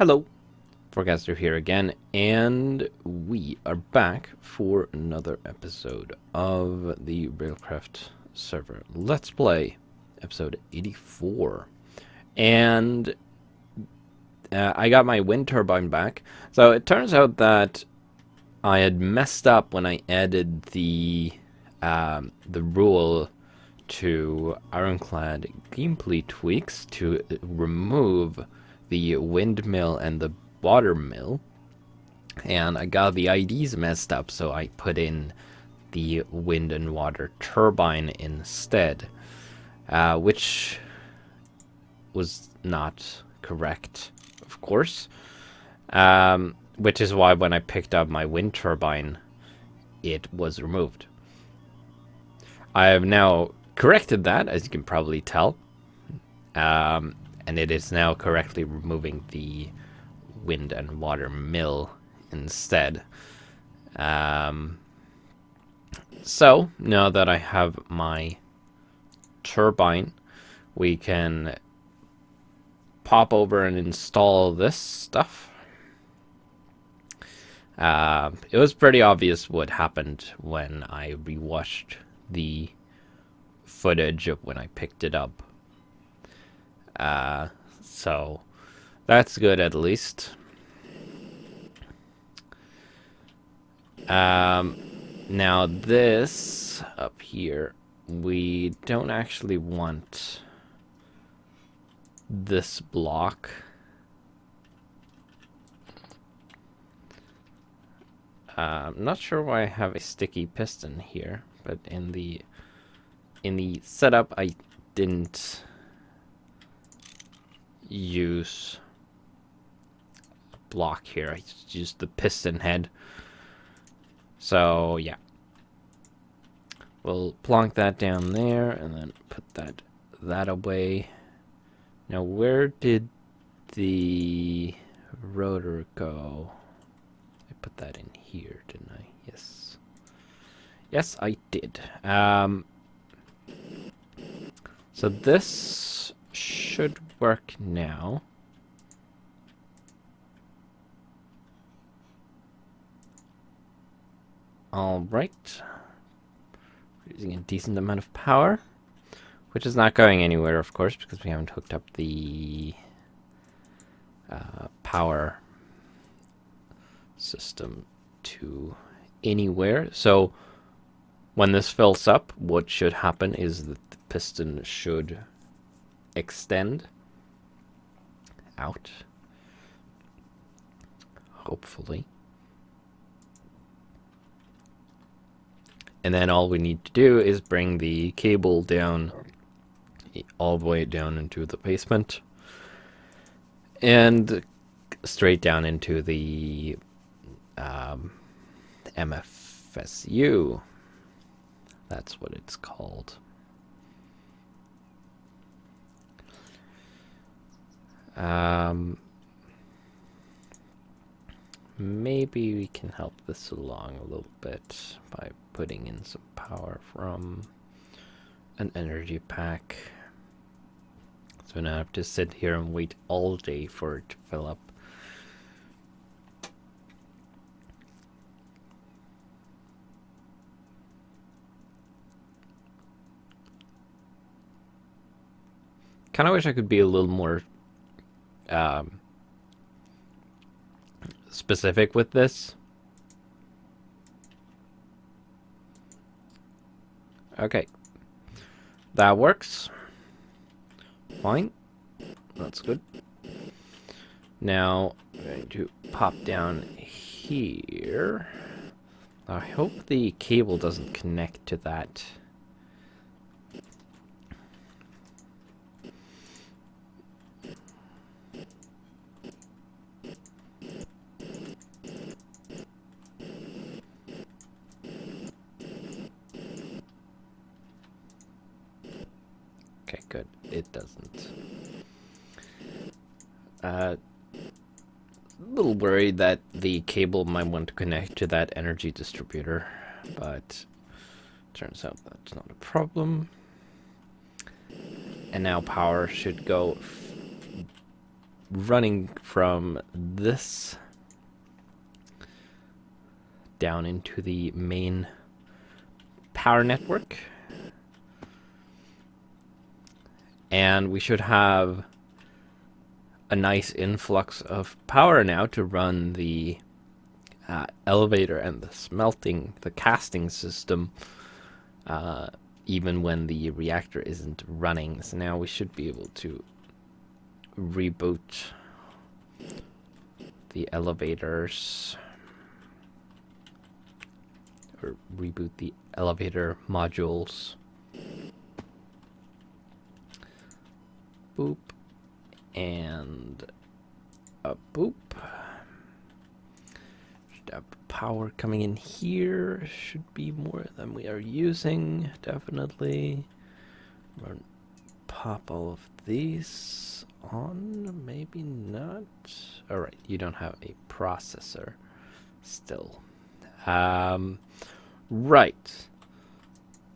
Hello, Forecaster here again, and we are back for another episode of the Railcraft server Let's Play, episode 84. And I got my wind turbine back. So it turns out that I had messed up when I added the rule to Ironclad gameplay tweaks to remove the windmill and the water mill, and I got the IDs messed up, so I put in the wind and water turbine instead, which was not correct, of course, which is why when I picked up my wind turbine, it was removed. I have now corrected that, as you can probably tell, and it is now correctly removing the wind and water mill instead. So now that I have my turbine, we can pop over and install this stuff. It was pretty obvious what happened when I rewatched the footage of when I picked it up. So that's good at least. Now this up here, we don't actually want this block. I'm not sure why I have a sticky piston here, but in the setup I didn't use a block here. I just used the piston head. So yeah, we'll plonk that down there and then put that away. Now where did the rotor go? I put that in here, didn't I? Yes. Yes, I did. So this should work now. Alright. Using a decent amount of power, which is not going anywhere, of course, because we haven't hooked up the power system to anywhere. So when this fills up, what should happen is that the piston should extend out, hopefully. And then all we need to do is bring the cable down, all the way down into the basement, and straight down into the MFSU. That's what it's called. Maybe we can help this along a little bit by putting in some power from an energy pack. So now I have to sit here and wait all day for it to fill up. Kind of wish I could be a little more specific with this. Okay, that works. Fine, that's good. Now I'm going to pop down here. I hope the cable doesn't connect to that. Okay, good. It doesn't. A little worried that the cable might want to connect to that energy distributor, but turns out that's not a problem. And now power should go running from this down into the main power network. And we should have a nice influx of power now to run the elevator and the casting system, even when the reactor isn't running. So now we should be able to reboot the elevators, or reboot the elevator modules. Boop. And a boop. Should have power coming in here. Should be more than we are using, definitely. Run, pop all of these on, maybe not. Alright, you don't have a processor still. Right.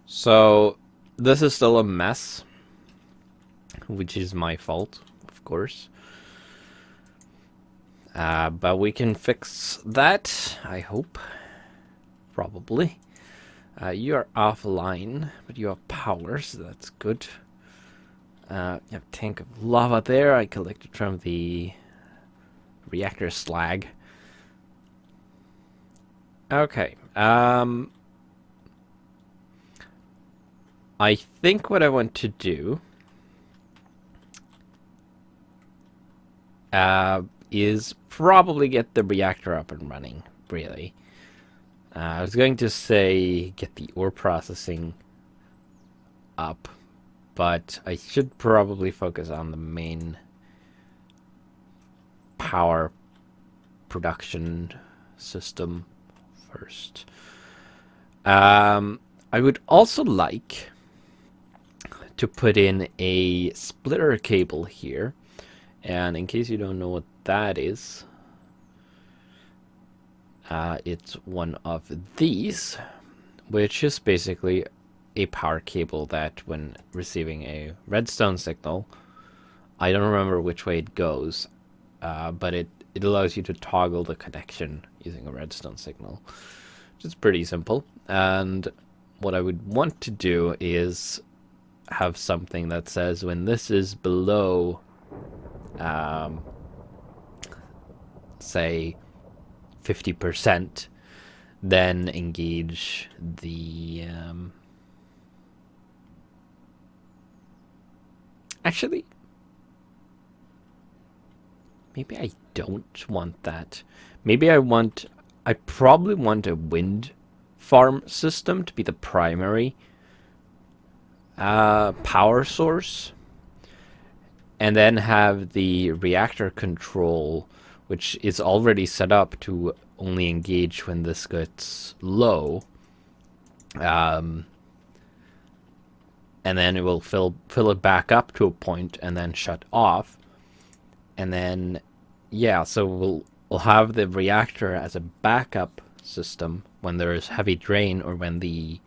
So this is still a mess, which is my fault, of course. But we can fix that, I hope. Probably. You are offline, but you have power, so that's good. You have a tank of lava there I collected from the reactor slag. Okay. I think what I want to do is probably get the reactor up and running, really. I was going to say get the ore processing up, but I should probably focus on the main power production system first. I would also like to put in a splitter cable here. And in case you don't know what that is, it's one of these, which is basically a power cable that when receiving a redstone signal, I don't remember which way it goes, but it allows you to toggle the connection using a redstone signal, which is pretty simple. And what I would want to do is have something that says when this is below say 50%, then engage the actually, maybe I don't want that. Maybe I probably want a wind farm system to be the primary power source, and then have the reactor control, which is already set up to only engage when this gets low. And then it will fill it back up to a point and then shut off. And then, yeah, so we'll have the reactor as a backup system when there is heavy drain, or when the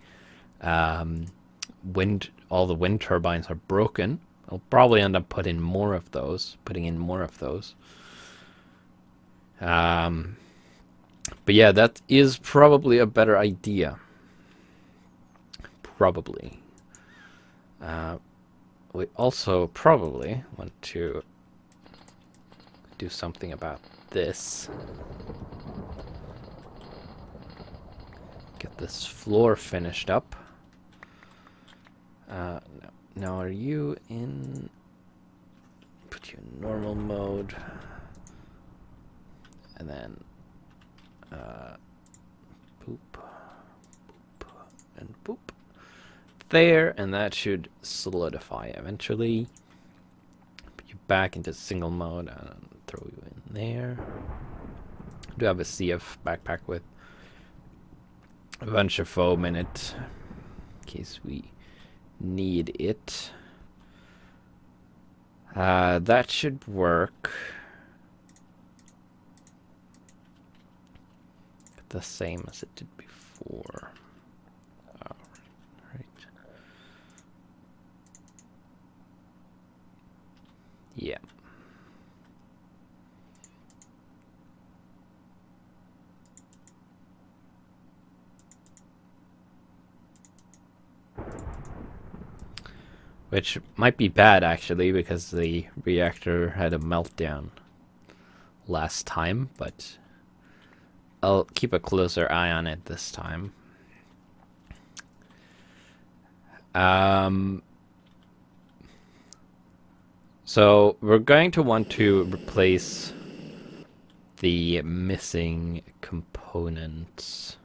all the wind turbines are broken. I'll probably end up putting in more of those. But yeah, that is probably a better idea. Probably. We also probably want to do something about this. Get this floor finished up. Now are you in... Put you in normal mode. And then boop, boop, and boop. There, and that should solidify eventually. Put you back into single mode and throw you in there. I do have a CF backpack with a bunch of foam in it, in case we need it. That should work. The same as it did before. Right. Yeah. Which might be bad, actually, because the reactor had a meltdown last time, but I'll keep a closer eye on it this time. So we're going to want to replace the missing components.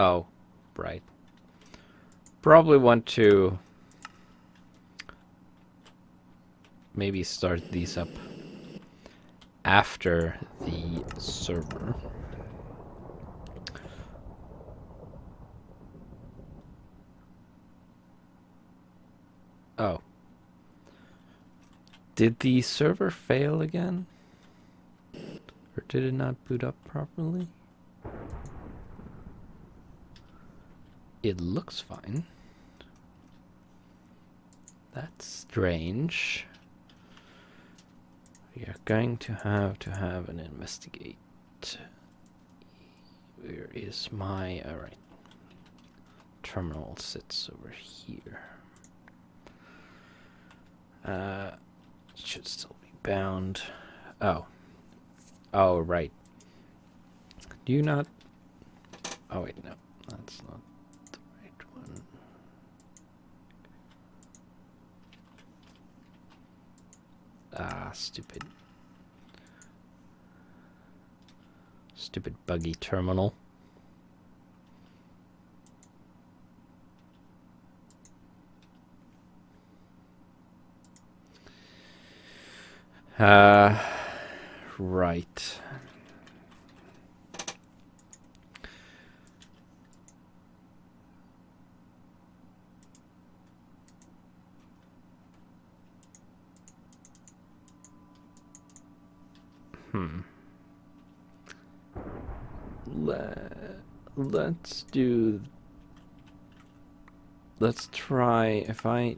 Oh, right. Probably want to maybe start these up after the server. Oh. Did the server fail again? Or did it not boot up properly? It looks fine. That's strange. We are going to have an investigate. Where is my... Alright. Terminal sits over here. Should still be bound. Oh. Oh, right. Do you not... Oh, wait, no. That's not the right one. Ah, stupid. Stupid buggy terminal. Right. Let's try, if I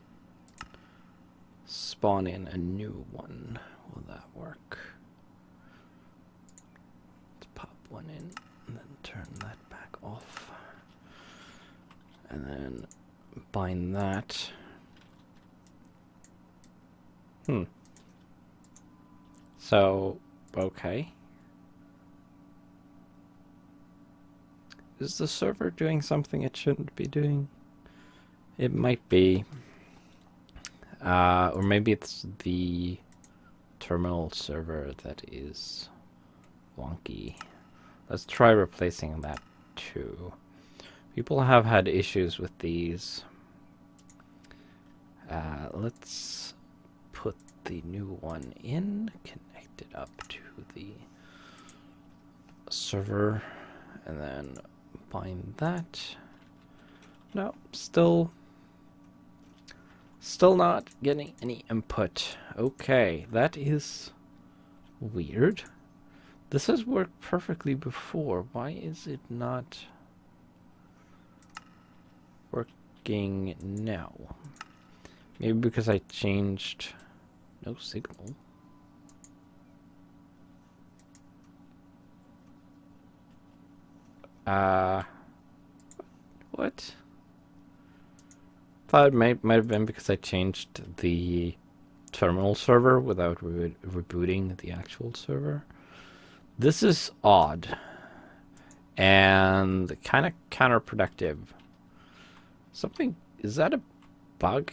spawn in a new one, will that work? Let's pop one in and then turn that back off. And then bind that. So, okay. Is the server doing something it shouldn't be doing? It might be. Or maybe it's the terminal server that is wonky. Let's try replacing that too. People have had issues with these. Let's put the new one in, connect it up to the server, and then bind that. No, still not getting any input. Okay, that is weird. This has worked perfectly before. Why is it not working now? Maybe because I changed... No signal. What? Thought it might have been because I changed the terminal server without rebooting the actual server. This is odd and kind of counterproductive. Something, is that a bug?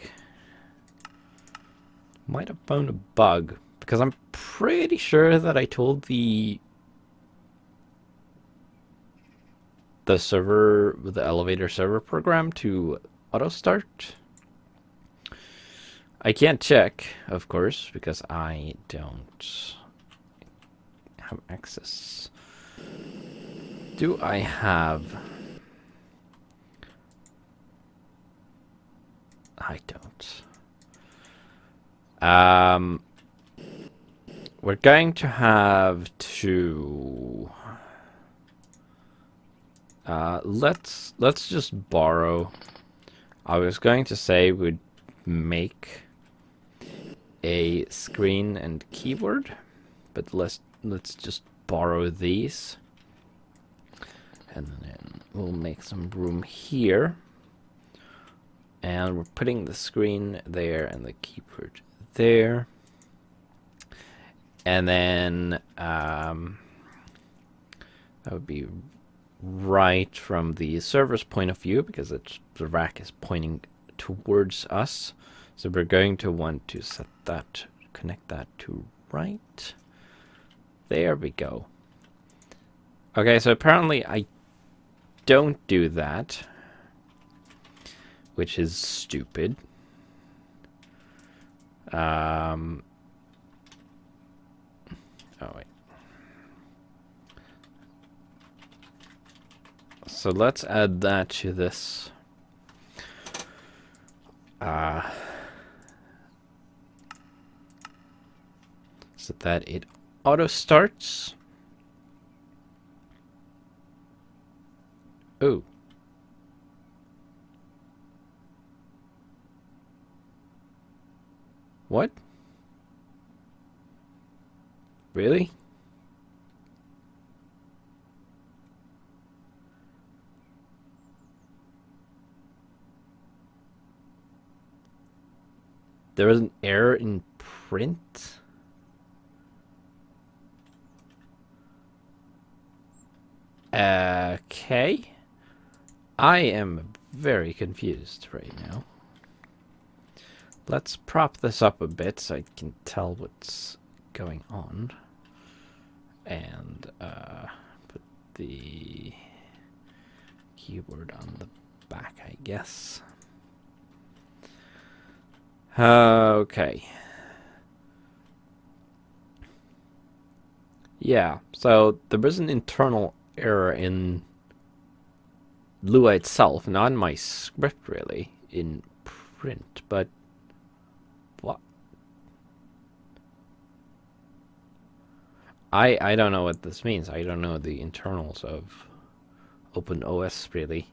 Might have found a bug because I'm pretty sure that I told the server, the elevator server program to auto start. I can't check, of course, because I don't have access. Do I have... I don't. We're going to have to... let's just borrow. I was going to say we'd make a screen and keyboard, but let's just borrow these. And then we'll make some room here. And we're putting the screen there and the keyboard there. And then that would be right from the server's point of view, because the rack is pointing towards us. So we're going to want to set that, connect that to right. There we go. Okay, so apparently I don't do that, which is stupid. Oh, wait. So let's add that to this. So that it auto starts. Oh. What? Really? There was an error in print? Okay. I am very confused right now. Let's prop this up a bit so I can tell what's going on. And put the keyboard on the back, I guess. Okay. Yeah, so there was an internal error in Lua itself, not in my script really, in print, but what? I don't know what this means. I don't know the internals of OpenOS really.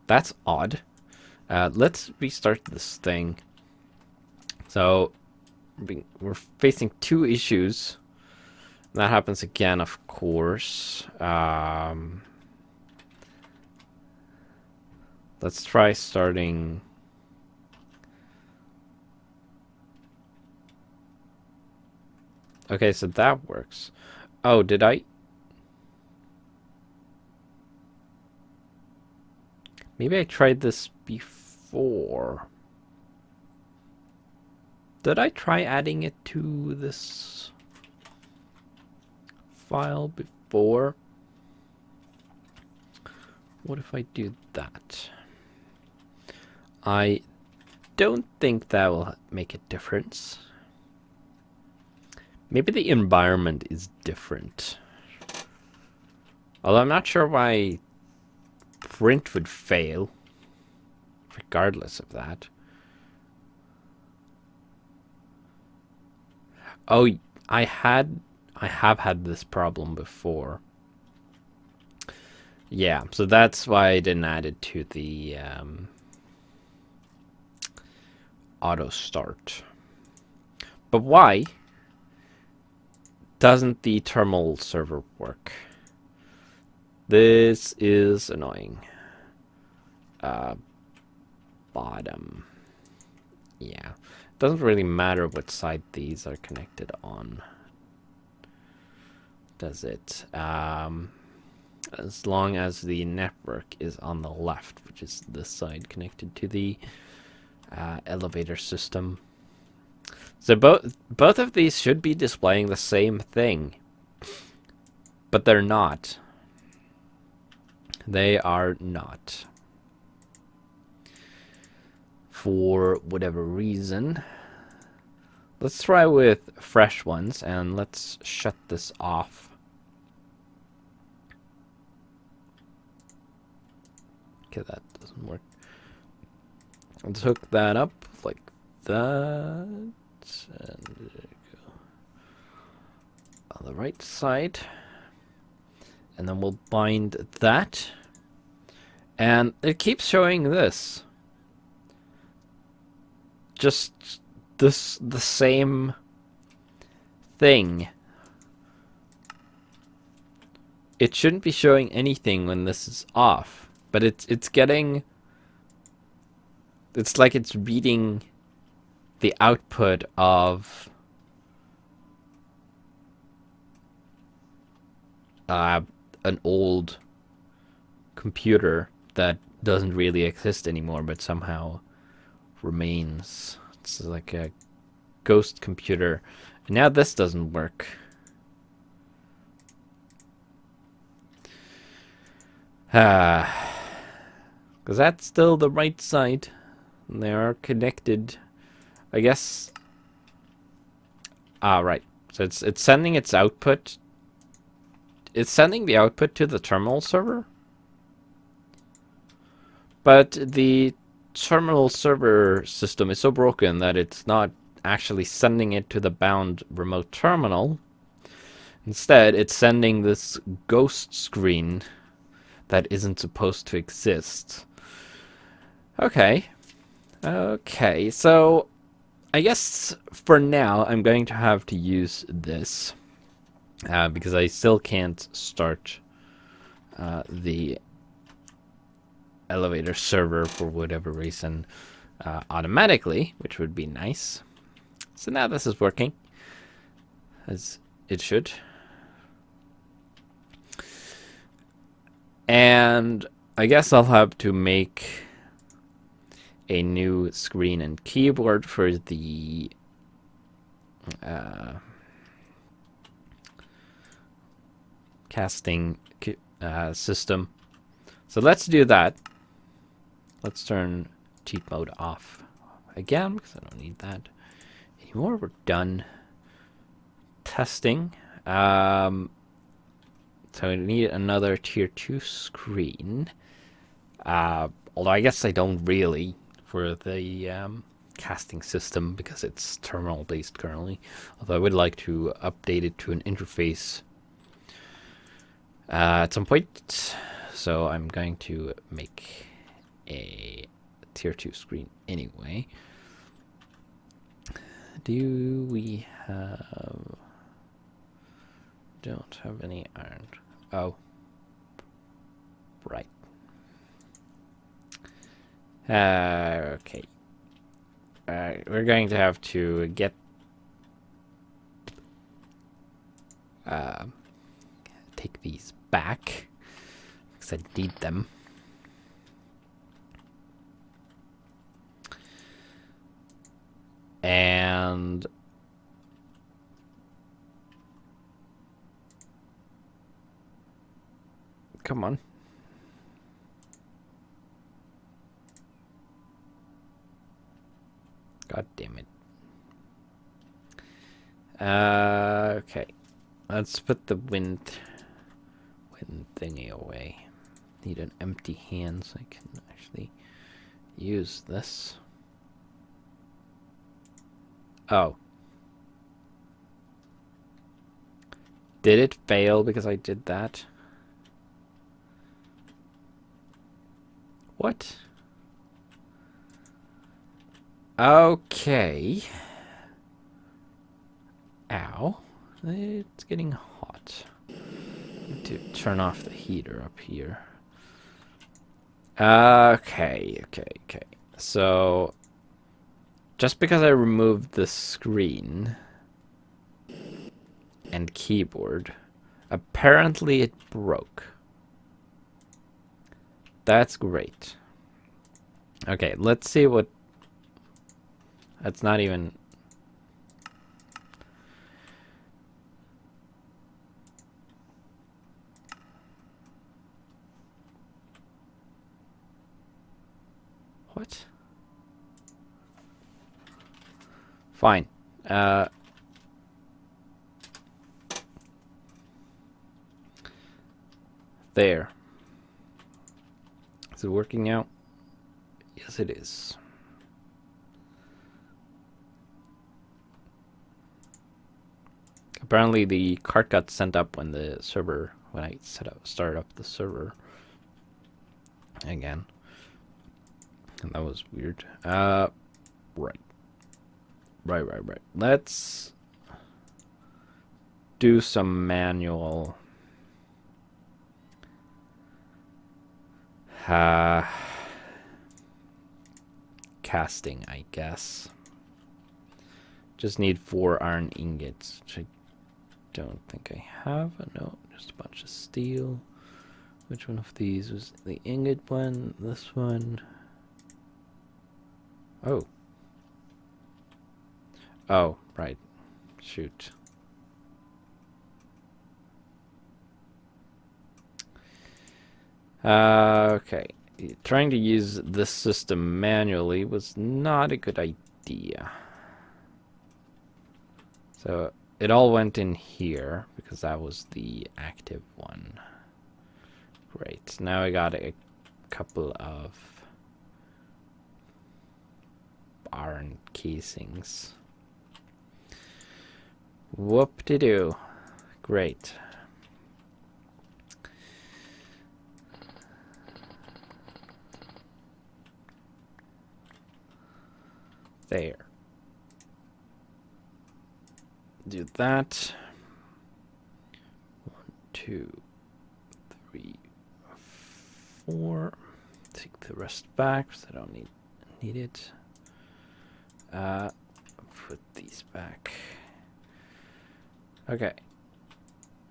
That's odd. Let's restart this thing. So we're facing two issues. That happens again, of course. Let's try starting. Okay, so that works. Oh, did I? Maybe I tried this before. Did I try adding it to this file before? What if I do that? I don't think that will make a difference. Maybe the environment is different. Although I'm not sure why print would fail, regardless of that. Oh, I have had this problem before. Yeah, so that's why I didn't add it to the auto start. But why doesn't the terminal server work? This is annoying. Bottom. Yeah. Doesn't really matter what side these are connected on, does it? As long as the network is on the left, which is this side connected to the elevator system. So both of these should be displaying the same thing, but they're not. They are not. For whatever reason. Let's try with fresh ones, and let's shut this off. Okay, that doesn't work. Let's hook that up like that. And there you go. On the right side. And then we'll bind that. And it keeps showing this. Just the same thing. It shouldn't be showing anything when this is off, but it's getting... It's like it's reading the output of an old computer that doesn't really exist anymore, but somehow remains. It's like a ghost computer. And now this doesn't work. Because that's still the right side. And they are connected. I guess. Right. So it's sending its output. It's sending the output to the terminal server. But the terminal server system is so broken that it's not actually sending it to the bound remote terminal. Instead, it's sending this ghost screen that isn't supposed to exist. Okay. Okay, so I guess for now I'm going to have to use this because I still can't start the elevator server for whatever reason automatically, which would be nice. So now this is working as it should. And I guess I'll have to make a new screen and keyboard for the casting system. So let's do that. Let's turn cheat mode off again because I don't need that anymore. We're done testing. So we need another tier 2 screen. Although I guess I don't really for the casting system because it's terminal based currently. Although I would like to update it to an interface at some point. So I'm going to make a tier 2 screen anyway. Do we have... Don't have any iron. Oh. Right. Okay. We're going to have to get... take these back. Because I need them. And... Come on. God damn it. Okay. Let's put the wind thingy away. Need an empty hand so I can actually use this. Oh. Did it fail because I did that? What? Okay. Ow. It's getting hot. Need to turn off the heater up here. Okay. So, just because I removed the screen and keyboard, apparently it broke. That's great. Okay, let's see what... That's not even... What? Fine. There. Is it working out? Yes, it is. Apparently the cart got sent up when the server, when I started up the server again. And that was weird. Right. Let's do some manual casting, I guess. Just need 4 iron ingots, which I don't think I have. No, just a bunch of steel. Which one of these was the ingot one? This one. Oh. Oh, right. Shoot. Okay. Trying to use this system manually was not a good idea. So it all went in here because that was the active one. Great. Now I got a couple of iron casings. Whoop-de-doo. Great. There. Do that. 1, 2, 3, 4. Take the rest back because I don't need it. Put these back. Okay.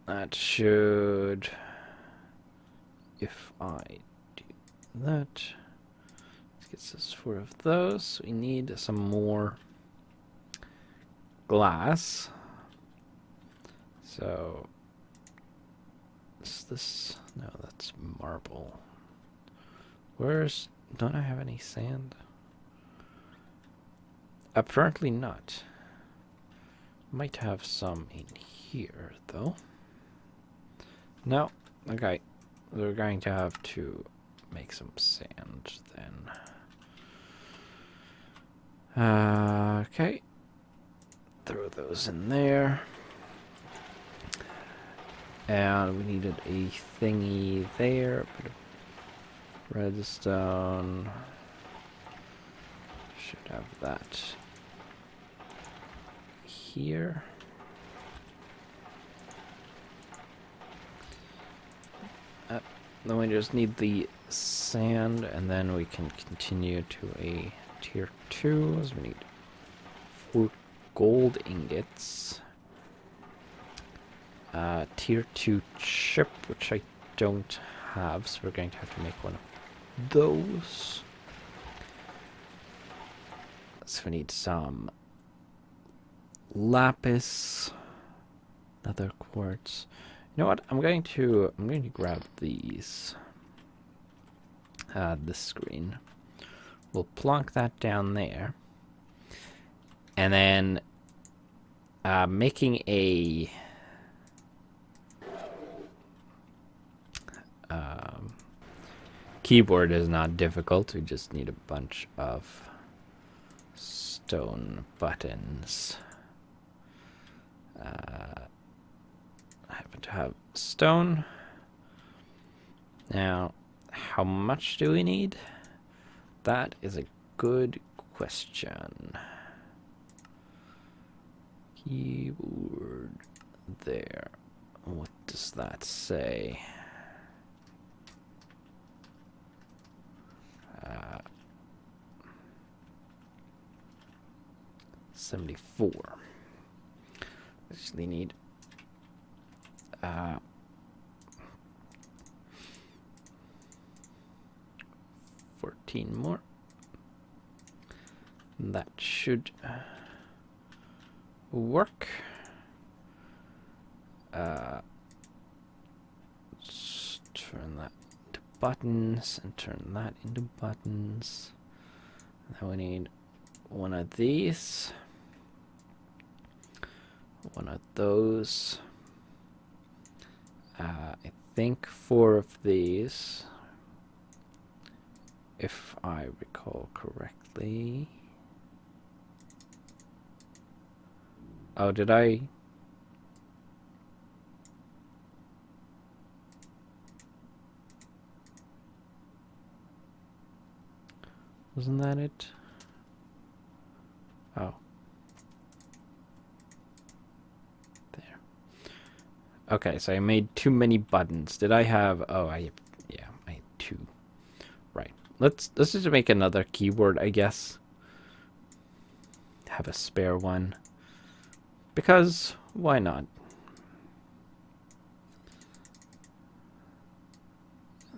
That should, if I do that, gets us 4 of those. We need some more glass. So, is this? No, that's marble. Don't I have any sand? Apparently not. Might have some in here, though. No. Okay. We're going to have to make some sand, then. Okay. Throw those in there. And we needed a thingy there. Bit of redstone. Should have that here. Then we just need the sand, and then we can continue to a tier 2, as we need 4 gold ingots. Tier 2 chip, which I don't have, so we're going to have to make one of those. So we need some lapis, nether quartz. You know what? I'm going to grab these. This screen. We'll plonk that down there, and then making a keyboard is not difficult. We just need a bunch of stone buttons. I happen to have stone. Now, how much do we need? That is a good question. Keyboard there. What does that say? 74. Actually need 14 more. That should work. Let's turn that into buttons and turn that into buttons. Now we need one of these, one of those. I think 4 of these, if I recall correctly. Oh, did I? Wasn't that it? Oh. There. Okay, so I made too many buttons. Did I have... Oh, yeah, I had 2. Right. Let's just make another keyboard, I guess. Have a spare one. Because, why not?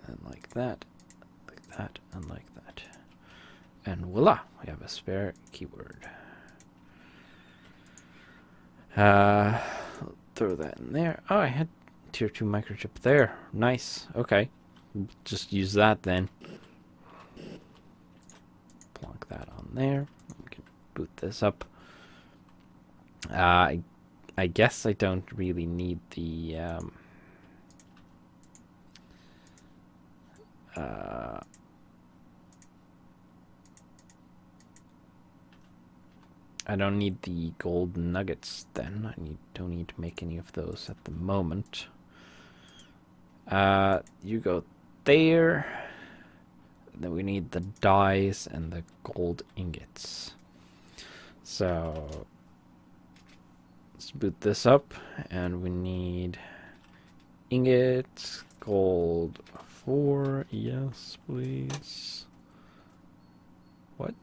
And like that, and like that. And voila, we have a spare keyboard. Throw that in there. Oh, I had tier 2 microchip there. Nice. Okay. Just use that then. Plonk that on there. We can boot this up. I guess I don't really need the I don't need the gold nuggets then. Don't need to make any of those at the moment. You go there. Then we need the dyes and the gold ingots. So let's boot this up, and we need ingots, gold 4. Yes, please. What?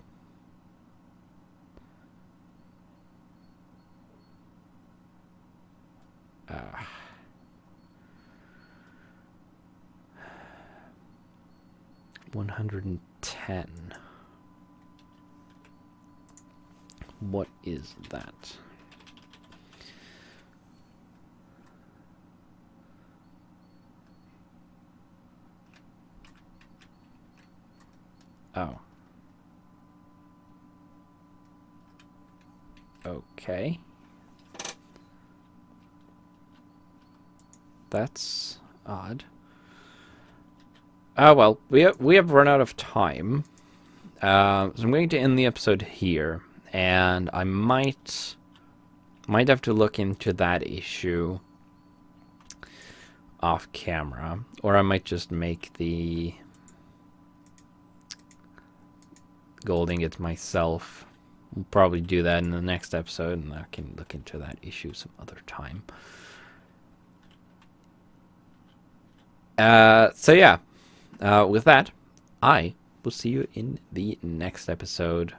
110. What is that? Oh. Okay. That's odd. Well, we have run out of time. So I'm going to end the episode here, and I might have to look into that issue off camera, or I might just make the gold ingots myself. We'll probably do that in the next episode, and I can look into that issue some other time. So yeah, with that, I will see you in the next episode.